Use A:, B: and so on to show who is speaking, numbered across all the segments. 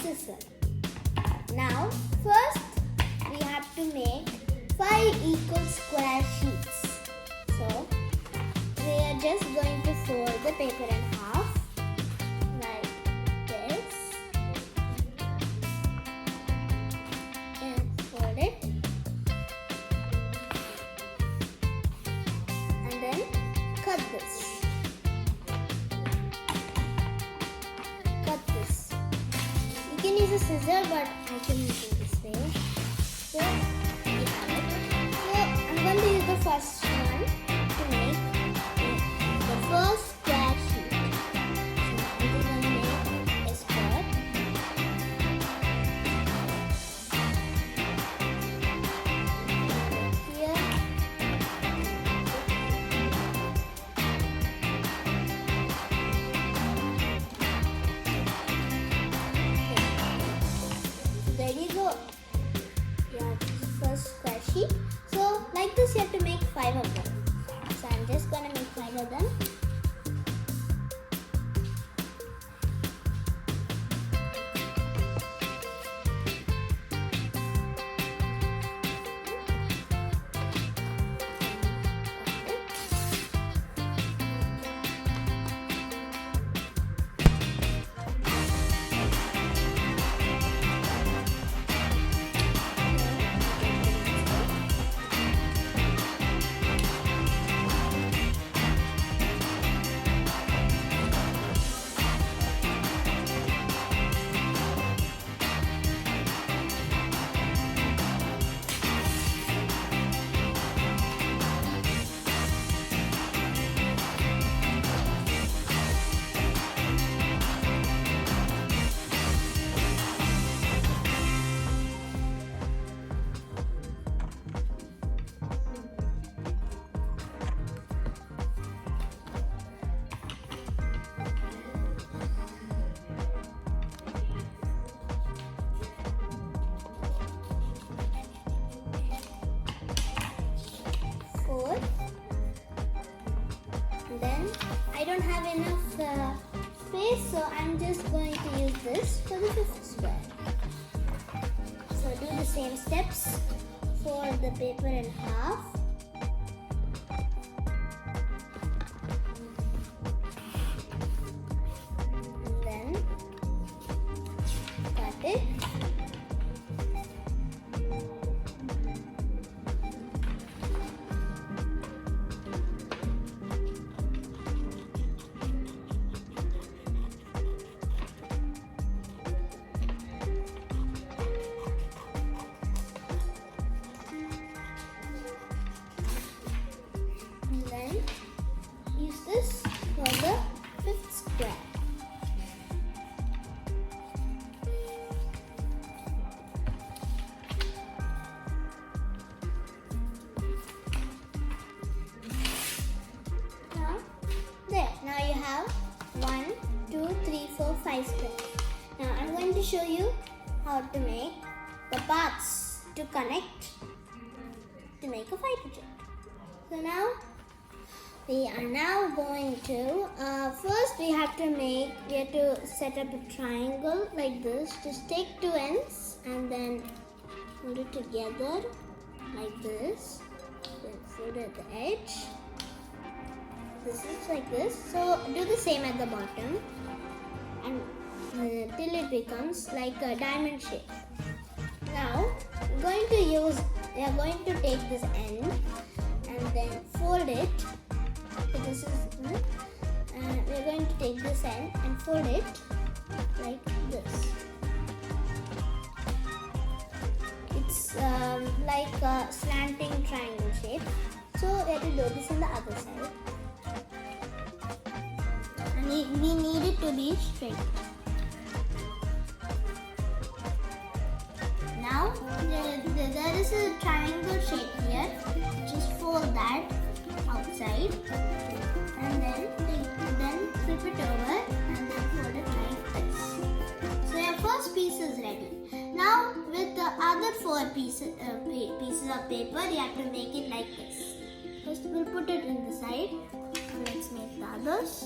A: scissor. Now first we have to make 5 equal square sheets. So we are just going to fold the paper in half like this and fold it, and then cut this. You can use a scissor, but I can use it this way. So you have it. So I'm going to use the first one to make the first square sheet. So I'm just going to make a skirt. Here. There you go. Yeah, first square sheet. So like this you have to make 5 of them. So I'm just gonna make 5 of them. Then I don't have enough space, so I'm just going to use this for the 5th square. So do the same steps. Fold the paper in half. And then cut it. This for the 5th square. Now you have 1, 2, 3, 4, 5 squares. Now I'm going to show you how to make the parts to connect to make a fighter jet. So now we are now going to, first we have to set up a triangle like this. Just take 2 ends and then put it together like this. Then fold at the edge. This is like this. So do the same at the bottom and till it becomes like a diamond shape. Now we are going to take this end and then fold it. So this is we are going to take this end and fold it like this. It's like a slanting triangle shape. So we have to do this on the other side. And we need it to be straight. Now there is a triangle shape here. Just fold that outside and then flip it over and then fold it like this. So your first piece is ready. Now with the other 4 pieces of paper, you have to make it like this. First we'll put it in the side. Let's make the others.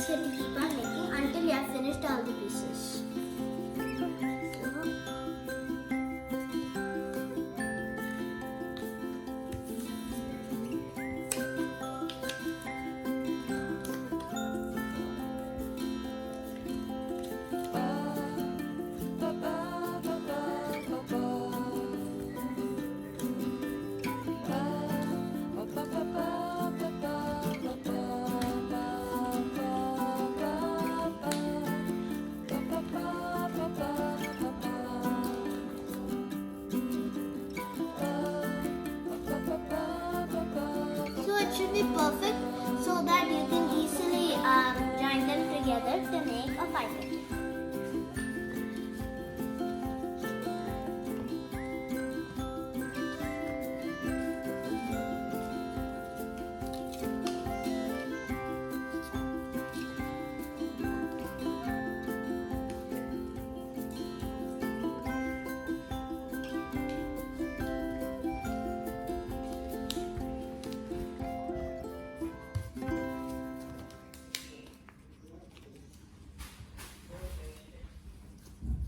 A: just have to keep on making until you have finished all the pieces. It should be perfect so that you can easily join them together to make a fighter.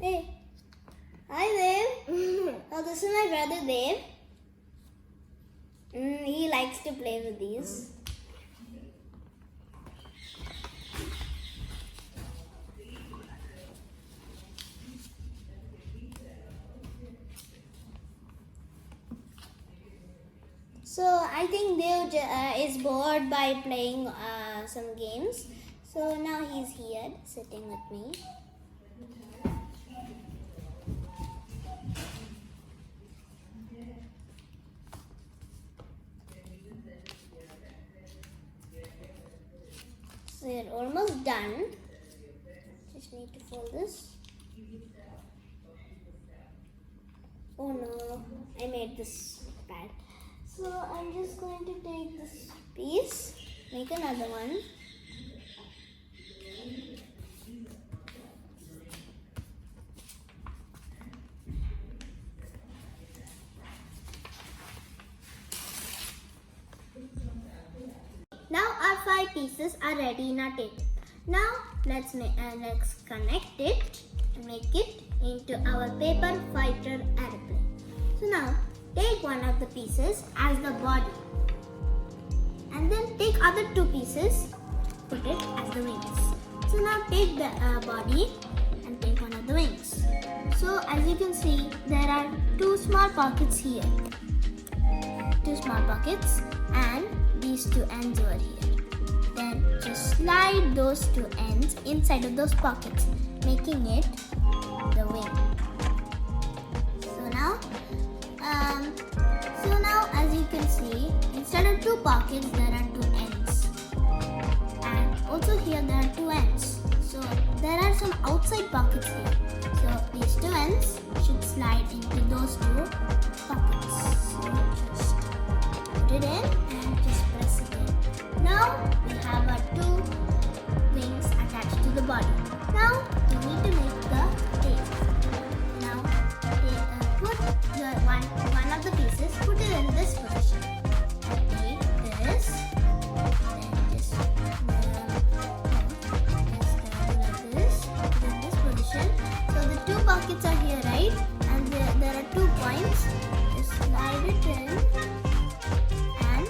A: Hey, hi Dev. Oh, this is my brother Dev. He likes to play with these. So I think Dev is bored by playing some games. So now he's here sitting with me. So we're almost done. Just need to fold this. Oh no, I made this bad. So I'm just going to take this piece, make another one. Now our 5 pieces are ready in our table. Now let's connect it and make it into our paper fighter airplane. So now take one of the pieces as the body and then take other 2 pieces, put it as the wings. So now take the body and take one of the wings. So as you can see, there are 2 small pockets here. 2 small pockets and these 2 ends over here. Then just slide those 2 ends inside of those pockets, making it the wing. So now as you can see, instead of 2 pockets, there are 2 ends. And also here there are 2 ends. So there are some outside pockets here. So these 2 ends should slide into those 2 pockets. So just put it in and just press it in. Now we have our 2 wings attached to the body. Now we need to make the tail. Now put one of the pieces, put it in this position. And take this and just like this, in this position. So the 2 pockets are here, right? And there are 2 points. Just slide it in and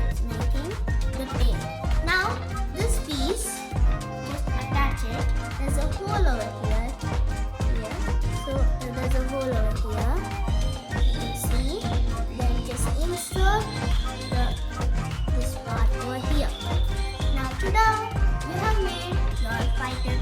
A: it's making the tail. Now this piece, just attach it. There's a hole over here. So there's a hole over here. You can see. Then just insert this part over here. Now ta-da! You have made your fighter